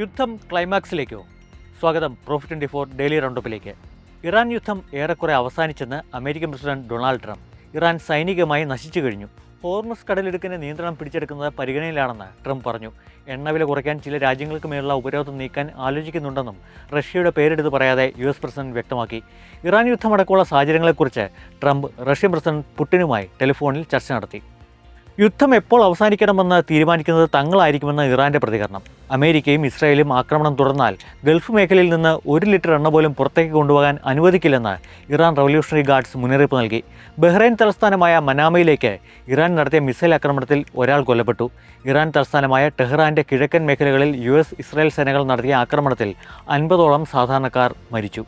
യുദ്ധം ക്ലൈമാക്സിലേക്കോ? സ്വാഗതം profit 24 daily റൗണ്ടപ്പിലേക്ക്. Iran യുദ്ധം ഏറെക്കുറെ അവസാനിച്ചെന്ന് American president Donald Trump. Iran സൈനികമായി നശിച്ചു കഴിഞ്ഞു. ഹോർമസ് കടലിടുക്കിന് നിയന്ത്രണം പിടിച്ചെടുക്കുന്നത് പരിഗണനയിലാണെന്ന് ട്രംപ് പറഞ്ഞു. എണ്ണവില കുറയ്ക്കാൻ ചില രാജ്യങ്ങൾക്ക് മേലുള്ള ഉപരോധം നീക്കാൻ ആലോചിക്കുന്നുണ്ടെന്നും റഷ്യയുടെ പേരെടുത്ത് പറയാതെ US പ്രസിഡന്റ് വ്യക്തമാക്കി. ഇറാൻ യുദ്ധമടക്കമുള്ള സാഹചര്യങ്ങളെക്കുറിച്ച് ട്രംപ് റഷ്യൻ പ്രസിഡന്റ് പുടിനുമായി ടെലിഫോണിൽ ചർച്ച നടത്തി. യുദ്ധം എപ്പോൾ അവസാനിക്കണമെന്ന് തീരുമാനിക്കുന്നത് തങ്ങളായിരിക്കുമെന്ന് ഇറാന്റെ പ്രതികരണം. അമേരിക്കയും ഇസ്രായേലും ആക്രമണം തുടർന്നാൽ ഗൾഫ് മേഖലയിൽ നിന്ന് 1 ലിറ്റർ എണ്ണ പോലും പുറത്തേക്ക് കൊണ്ടുപോകാൻ അനുവദിക്കില്ലെന്ന് ഇറാൻ റവല്യൂഷണറി ഗാർഡ്സ് മുന്നറിയിപ്പ് നൽകി. ബഹ്റൈൻ തലസ്ഥാനമായ മനാമയിലേക്ക് ഇറാൻ നടത്തിയ മിസൈൽ ആക്രമണത്തിൽ ഒരാൾ കൊല്ലപ്പെട്ടു. ഇറാൻ തലസ്ഥാനമായ ടെഹ്റാന്റെ കിഴക്കൻ മേഖലകളിൽ US ഇസ്രായേൽ സേനകൾ നടത്തിയ ആക്രമണത്തിൽ 50ഓളം സാധാരണക്കാർ മരിച്ചു.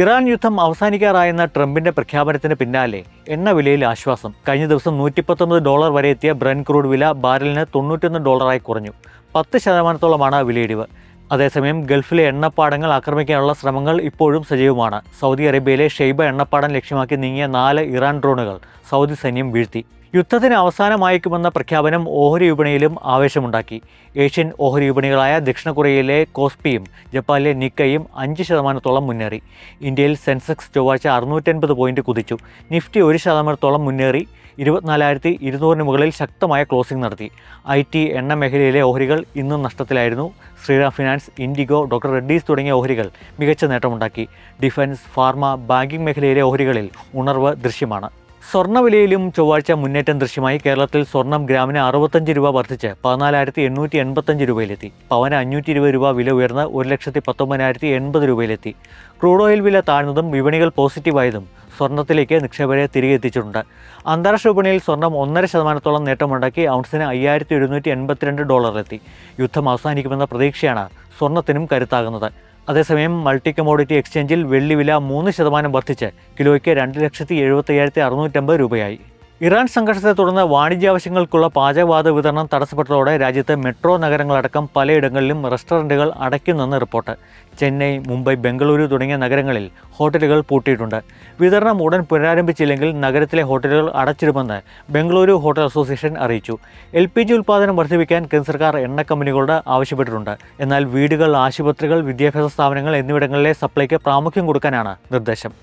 ഇറാൻ യുദ്ധം അവസാനിക്കാറായെന്ന ട്രംപിന്റെ പ്രഖ്യാപനത്തിന് പിന്നാലെ എണ്ണവിലയിൽ ആശ്വാസം. കഴിഞ്ഞ ദിവസം $119 വരെ എത്തിയ ബ്രെന്റ് ക്രൂഡ് വില ബാരലിന് $91 കുറഞ്ഞു. 10% വിലയിടിവ്. അതേസമയം ഗൾഫിലെ എണ്ണപ്പാടങ്ങൾ ആക്രമിക്കാനുള്ള ശ്രമങ്ങൾ ഇപ്പോഴും സജീവമാണ്. സൗദി അറേബ്യയിലെ ഷെയ്ബ എണ്ണപ്പാടം ലക്ഷ്യമാക്കി നീങ്ങിയ 4 ഇറാൻ ഡ്രോണുകൾ സൗദി സൈന്യം വീഴ്ത്തി. യുദ്ധത്തിന് അവസാനമായേക്കുമെന്ന പ്രഖ്യാപനം ഓഹരി വിപണിയിലും ആവേശമുണ്ടാക്കി. ഏഷ്യൻ ഓഹരി വിപണികളായ ദക്ഷിണ കൊറിയയിലെ കോസ്പിയും ജപ്പാനിലെ നിക്കയും 5% മുന്നേറി. ഇന്ത്യയിൽ സെൻസെക്സ് ചൊവ്വാഴ്ച 650 പോയിന്റ് കുതിച്ചു. നിഫ്റ്റി 1% മുന്നേറി 24,200 മുകളിൽ ശക്തമായ ക്ലോസിംഗ് നടത്തി. IT, എണ്ണ മേഖലയിലെ ഓഹരികൾ ഇന്നും നഷ്ടത്തിലായിരുന്നു. ശ്രീറാം ഫിനാൻസ്, ഇൻഡിഗോ, ഡോക്ടർ റെഡ്ഡീസ് തുടങ്ങിയ ഓഹരികൾ മികച്ച നേട്ടമുണ്ടാക്കി. ഡിഫൻസ്, ഫാർമ, ബാങ്കിംഗ് മേഖലയിലെ ഓഹരികളിൽ ഉണർവ് ദൃശ്യമാണ്. സ്വർണ്ണവിലയിലും ചൊവ്വാഴ്ച മുന്നേറ്റം ദൃശ്യമായി. കേരളത്തിൽ സ്വർണം ഗ്രാമിന് 65 രൂപ വർദ്ധിച്ച് 14,885 രൂപയിലെത്തി. പവന് 520 രൂപ വില ഉയർന്ന് 1,19,080 രൂപയിലെത്തി. ക്രൂഡ് ഓയിൽ വില താഴ്ന്നതും വിപണികൾ പോസിറ്റീവായതും സ്വർണ്ണത്തിലേക്ക് നിക്ഷേപകരെ തിരികെ എത്തിച്ചിട്ടുണ്ട്. അന്താരാഷ്ട്ര വിപണിയിൽ സ്വർണം 1.5% നേട്ടമുണ്ടാക്കി ഔൺസിന് $5,782 യുദ്ധം അവസാനിക്കുമെന്ന പ്രതീക്ഷയാണ് സ്വർണ്ണത്തിനും കരുത്താകുന്നത്. അതേസമയം മൾട്ടി കമോഡിറ്റി എക്സ്ചേഞ്ചിൽ വെള്ളി വില 3% വർദ്ധിച്ച് കിലോയ്ക്ക് 2,75,650 രൂപയായി. ഇറാൻ സംഘർഷത്തെ തുടർന്ന് വാണിജ്യാവശ്യങ്ങൾക്കുള്ള പാചകവാതക വിതരണം തടസ്സപ്പെട്ടതോടെ രാജ്യത്ത് മെട്രോ നഗരങ്ങളടക്കം പലയിടങ്ങളിലും റെസ്റ്റോറൻറ്റുകൾ അടയ്ക്കുന്നെന്ന് റിപ്പോർട്ട്. ചെന്നൈ, മുംബൈ, ബംഗളൂരു തുടങ്ങിയ നഗരങ്ങളിൽ ഹോട്ടലുകൾ പൂട്ടിയിട്ടുണ്ട്. വിതരണം ഉടൻ പുനരാരംഭിച്ചില്ലെങ്കിൽ നഗരത്തിലെ ഹോട്ടലുകൾ അടച്ചിടുമെന്ന് ബംഗളൂരു ഹോട്ടൽ അസോസിയേഷൻ അറിയിച്ചു. LPG ഉൽപ്പാദനം വർദ്ധിപ്പിക്കാൻ കേന്ദ്ര സർക്കാർ എണ്ണ കമ്പനികളോട് ആവശ്യപ്പെട്ടിട്ടുണ്ട്. എന്നാൽ വീടുകൾ, ആശുപത്രികൾ, വിദ്യാഭ്യാസ സ്ഥാപനങ്ങൾ എന്നിവിടങ്ങളിലെ സപ്ലൈക്ക് പ്രാമുഖ്യം കൊടുക്കാനാണ് നിർദ്ദേശം.